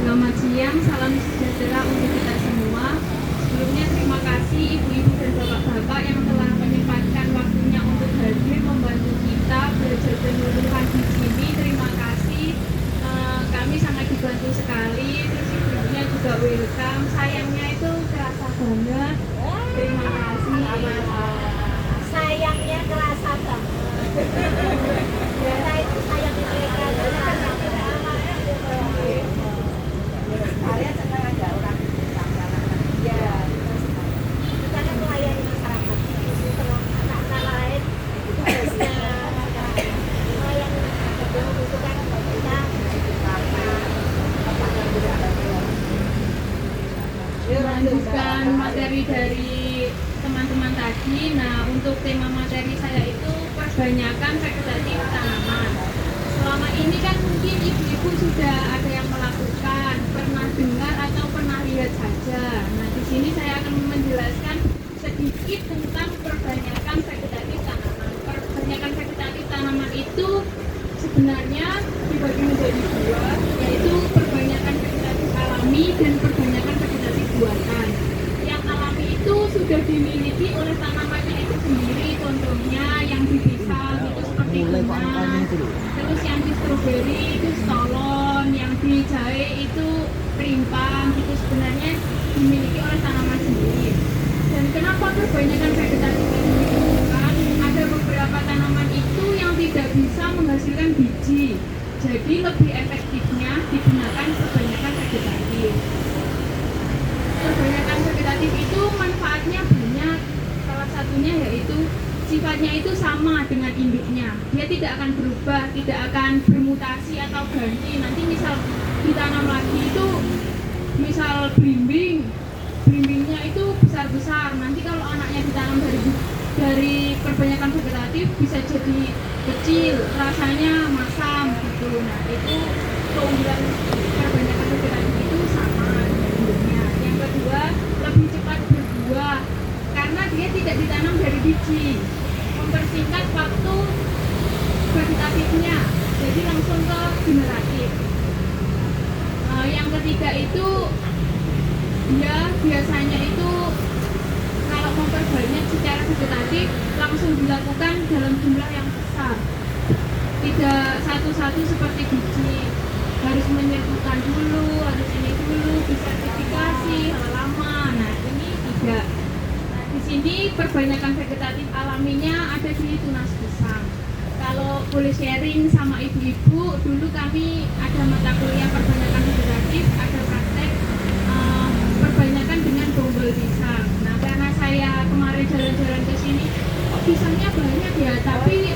Selamat siang, salam sejahtera untuk kita semua. Sebelumnya terima kasih ibu-ibu dan bapak-bapak yang telah menyempatkan waktunya untuk hadir membantu kita belajar penyuluhan di sini. Terima kasih, kami sangat dibantu sekali. Terus ibu-ibunya juga welcome. Sayangnya itu kerasa banget. Terima kasih. Sayangnya kerasa banget. Karena itu sayang mereka. Kalian senang ada orang ya, kita kan melayani masyarakat. Anak-anak lain tugasnya melayani masyarakat yang membutuhkan kita melanjutkan materi dari teman-teman tadi. Nah, untuk tema materi saya itu perbanyakan vegetatif tanaman. Selama ini kan mungkin ibu-ibu sudah ada yang melakukan, pernah dengar atau pernah lihat saja. Nah, di sini saya akan menjelaskan sedikit tentang perbanyakan vegetatif tanaman. Perbanyakan vegetatif tanaman itu sebenarnya dibagi menjadi dua, yaitu perbanyakan vegetatif alami dan perbanyakan vegetatif buatan. Yang alami itu sudah dimiliki oleh tanamannya itu sendiri, contohnya yang di pisang itu seperti bunga, terus yang di stroberi itu stolon, yang di jahe itu perimpang, itu sebenarnya dimiliki oleh tanaman sendiri. Dan kenapa kebanyakan vegetatif ini dilakukan? Ada beberapa tanaman itu yang tidak bisa menghasilkan biji, jadi lebih efektifnya digunakan perbanyakan vegetatif. Perbanyakan vegetatif itu manfaatnya banyak. Salah satunya yaitu sifatnya itu sama dengan induknya. Dia tidak akan berubah, tidak akan bermutasi atau ganti. Nanti misal ditanam lagi itu, misal belimbingnya itu besar-besar. Nanti kalau anaknya ditanam dari perbanyakan vegetatif bisa jadi kecil, rasanya masam gitu. Nah, itu keunggulan perbanyakan vegetatif itu sama dengan induknya. Yang kedua, lebih cepat berbuah karena dia tidak ditanam dari biji, mempersingkat waktu vegetatifnya, jadi langsung ke generatif. Yang ketiga itu dia biasanya itu kalau memperbanyak secara vegetatif langsung dilakukan dalam jumlah yang besar, tidak satu-satu seperti biji, harus menyerbukan dulu, harus ini dulu, disertifikasi lama. Nah, ini tidak. Di sini perbanyakan vegetatif alaminya ada di tunas pisang. Kalau boleh sharing sama ibu-ibu, dulu kami ada mata kuliah perbanyakan vegetatif, ada praktek perbanyakan dengan bonggol pisang. Nah, karena saya kemarin jalan-jalan ke sini, oh, pisangnya banyak ya, tapi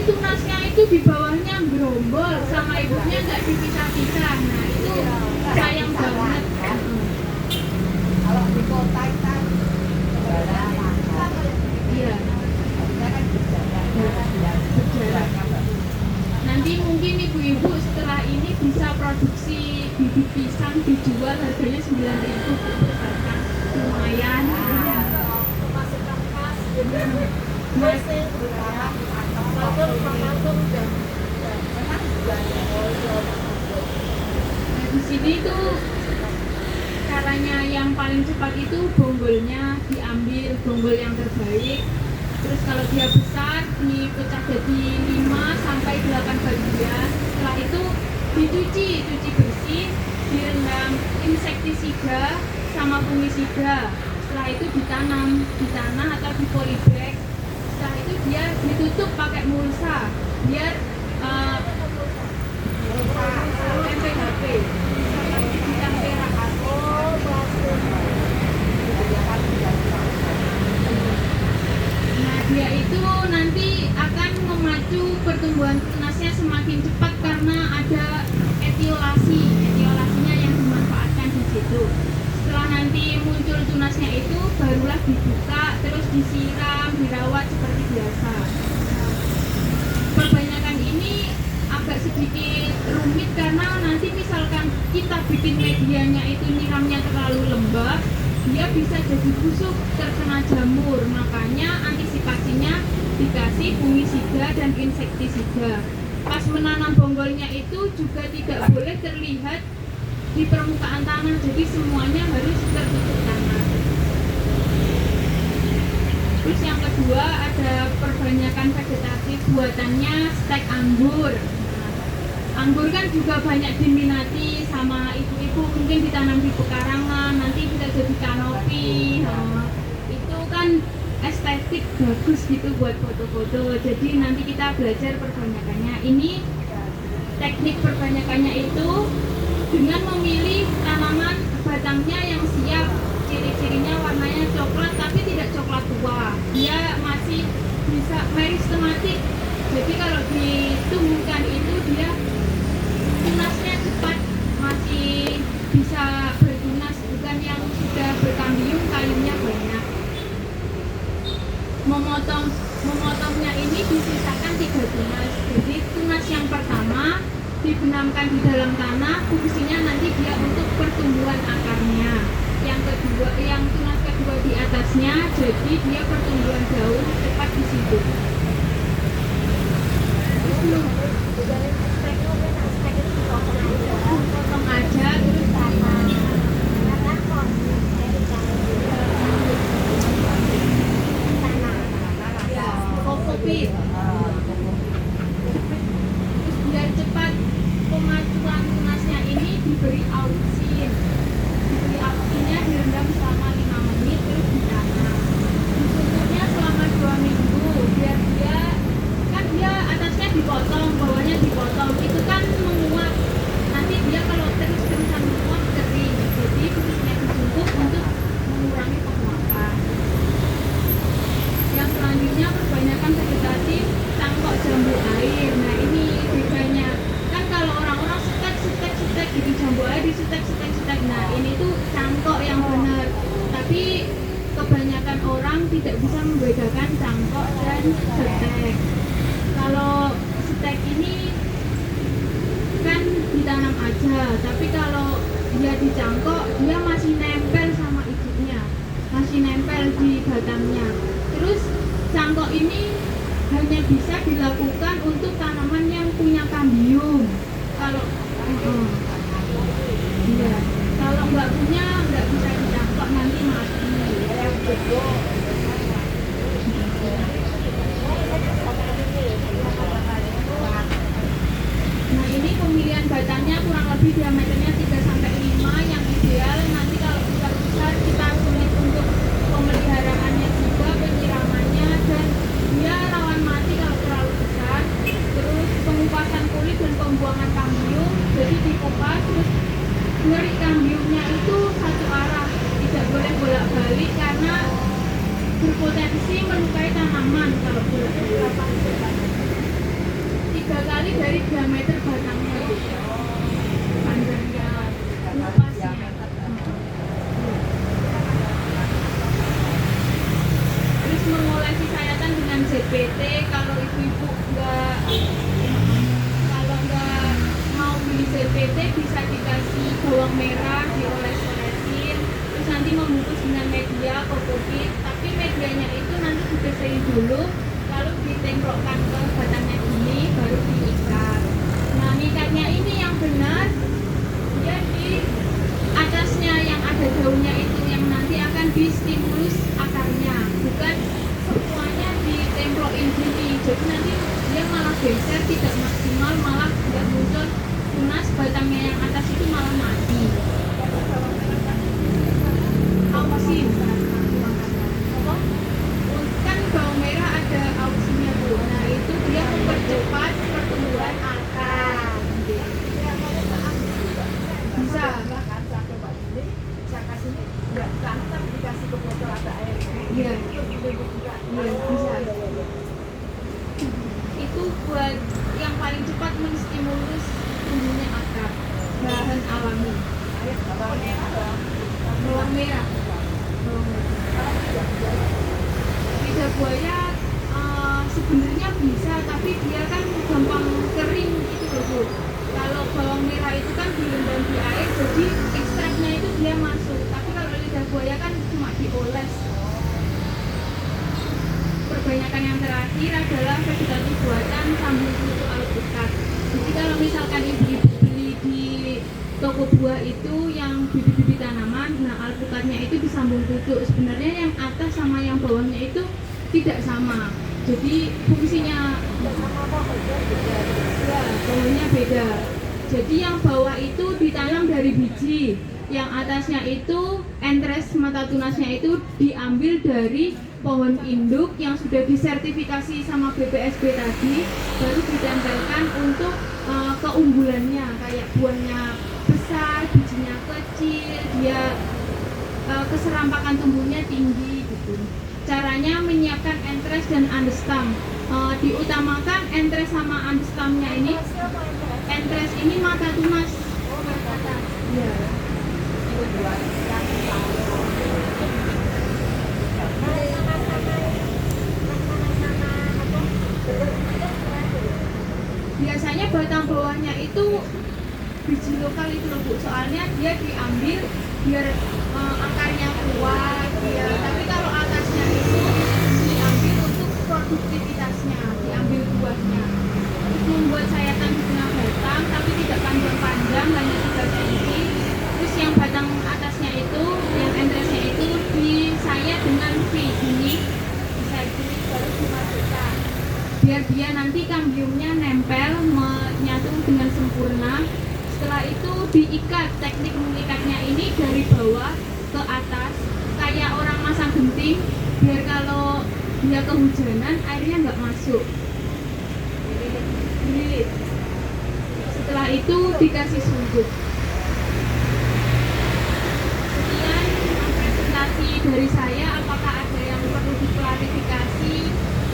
tunasnya itu di bawahnya gerombol, sama ibunya nggak dipisah-pisah. Nah, itu sayang banget. Kalau di kota kita Iya. Berjalan. Nanti mungkin ibu-ibu setelah ini bisa produksi bibit pisang dijual harganya 9.000 per batang, lumayan. pemasukan khas hasil Nah, di sini tuh caranya yang paling cepat itu bonggolnya diambil, bonggol yang terbaik. Terus kalau dia besar dipecah jadi 5 sampai 8 bagian. Setelah itu cuci bersih, direndam insektisida sama fungisida. Setelah itu ditanam di tanah atau di polybag. Setelah itu dia ditutup pakai mulsa biar MPHP Nah, dia itu nanti akan memacu pertumbuhan tunasnya semakin cepat karena ada etiolasinya yang dimanfaatkan di situ. Setelah nanti muncul tunasnya itu barulah dibuka, terus disiram, dirawat seperti biasa. Perbanyakan ini agak sedikit rumit karena nanti misalkan kita bikin medianya itu nyiramnya terlalu lembab, dia bisa jadi busuk, terkena jamur. Makanya antisipasinya dikasih fungisida dan insektisida. Pas menanam bonggolnya itu juga tidak boleh terlihat di permukaan tanah, jadi semuanya harus tertutup tanah. Terus yang kedua ada perbanyakan vegetatif, buatannya stek anggur. Anggur kan juga banyak diminati sama ibu-ibu, mungkin ditanam di pekarangan, nanti bisa jadi kanopi. Itu kan estetik bagus gitu buat foto-foto. Jadi nanti kita belajar perbanyakannya. Ini teknik perbanyakannya itu dengan memilih tanaman batangnya yang siap. Ciri-cirinya warnanya coklat tapi tidak coklat tua. Dia masih bisa meristematik. Jadi kalau ditumbuhkan itu dia tunasnya cepat, masih bisa bertunas, bukan yang sudah berkambium kayunya banyak. Memotongnya ini disisakan 3 tunas. Jadi tunas yang pertama dibenamkan di dalam tanah, fungsinya nanti dia untuk pertumbuhan akarnya. Yang kedua, yang tunas kedua di atasnya, jadi dia pertumbuhan daun cepat di situ. Potong aja terus kokopit. Terus biar cepat pemacuan tunasnya ini diberi auksin. Diberi auksinnya direndam selama 5 menit terus ditanam. Ditutunya selama 2 minggu biar dia kan dia atasnya dipotong, bawahnya dipotong. Itu kan menguap. Nanti dia kalau terus-terusan menguap kering. Jadi khususnya ditutup untuk mengurangi penguapan. Yang selanjutnya perbanyakan vegetatif cangkok jambu air. Nah ini bedanya kan kalau orang-orang setek gitu jambu air di setek. Nah ini tuh cangkok yang benar. Tapi kebanyakan orang tidak bisa membedakan cangkok dan setek. Kalau setek ini kan ditanam aja, tapi kalau dia dicangkok dia masih nempel sama ibunya, masih nempel di batangnya. Terus cangkok ini hanya bisa dilakukan untuk tanaman yang punya kambium. Kalau iya, kalau nggak punya nggak bisa dicangkok, nanti mati. Nah ini pemilihan batangnya kurang lebih diameternya 3-5, yang ideal nanti kalau besar kita sulit untuk pemeliharaannya juga, penyiramannya, dan dia rawan mati kalau terlalu besar. Terus pengupasan kulit dan pembuangan kambium, jadi dikupas terus dari kambiumnya itu satu arah, tidak boleh bolak-balik karena berpotensi melukai tanaman kalau bolak-balik. 3 kali dari diameter batangnya panjangnya ngupasnya. Terus mengolesi sayatan dengan ZPT. Kalau ibu-ibu kalau nggak mau beli ZPT bisa dikasih bawang merah dioles-olesin, terus nanti membungkus dengan media kokopit, tapi medianya itu nanti dibersihin dulu lalu ditengklokkan ke batangnya ini baru diikat. Nah ngikatnya ini yang benar, dia di atasnya yang ada daunnya itu yang nanti akan distimulus akarnya, bukan semuanya ditemplokin gini. Jadi nanti dia malah geser, tidak maksimal, malah tidak muncul tunas, batangnya yang atas itu malah mati. Auksin kan bawang merah ada auksinnya Bu. Nah itu dia mempercepat pertumbuhan akar. Bisa. Iya. Iya bisa. Itu buat yang paling cepat menstimulus tumbuhnya akar. Bahan alami. Bawang merah. Lidah buaya sebenarnya bisa, tapi dia kan gampang kering gitu loh Bu. Kalau bawang merah itu kan direndam di air, jadi ekstraknya itu dia masuk. Tapi kalau lidah buaya kan cuma dioles. kebanyakan yang terakhir adalah vegetatif buatan sambung kutu alpukat. Jadi kalau misalkan ibu-ibu beli di toko buah itu yang bibit-bibit tanaman, nah alpukatnya itu disambung kutu. Sebenarnya yang atas sama yang bawahnya itu tidak sama. Jadi fungsinya ya, bawahnya beda. Jadi yang bawah itu ditanam dari biji, yang atasnya itu entres mata tunasnya itu diambil dari pohon induk yang sudah disertifikasi sama BPSB tadi, baru ditempelkan untuk keunggulannya, kayak buahnya besar, bijinya kecil, dia keserampakan tumbuhnya tinggi gitu. Caranya menyiapkan entres dan andestam. Diutamakan entres sama andestamnya ini. Entres ini mata tunas. Ya. Biasanya batang bawahnya itu biji lokal itu loh Bu, soalnya dia diambil biar akarnya kuat ya. Tapi kalau atasnya itu diambil untuk produktivitasnya, diambil buahnya. Itu membuat sayatan di tengah batang tapi tidak panjang-panjang, hanya 3 cm. Terus yang batang atasnya itu, yang entresnya itu disayat dengan V gini, bisa gini baru dimasukkan. Biar dia nanti kambiumnya nempel, menyatu dengan sempurna. Setelah itu diikat, teknik mengikatnya ini dari bawah ke atas kayak orang masang genting, biar kalau dia kehujanan airnya nggak masuk. Dililit. Setelah itu dikasih sumbu. Sekian presentasi dari saya. Apakah ada yang perlu diklarifikasi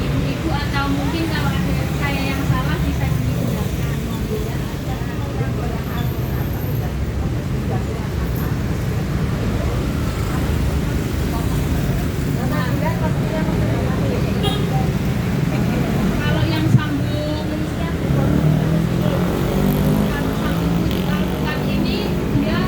ibu-ibu, atau mungkin kalau ada saya yang salah bisa dijelaskan, monggo ya. Kalau yang sambung alpukat ini, dia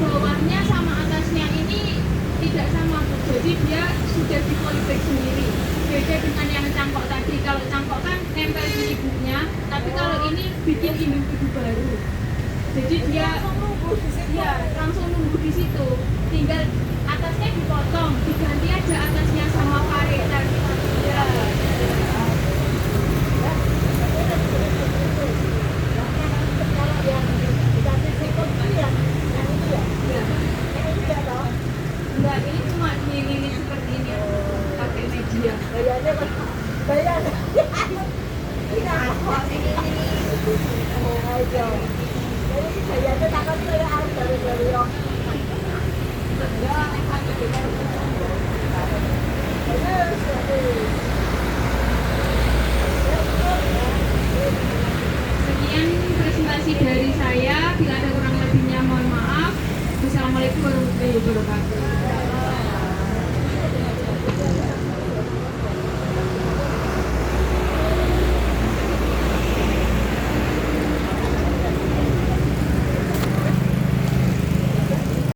bawahnya sama atasnya ini tidak sama, jadi dia sudah di polybag sendiri. Beda dengan yang cangkok tadi. Kalau cangkok kan nempel di ibunya, tapi kalau ini bikin individu baru. Jadi dia ya langsung nunggu di situ. Tinggal atasnya dipotong, diganti aja atasnya sama pare tadi. Ya. Enggak, ini cuma dililit seperti ini pakai media. Bayar. Ini apa? Ini. Oh,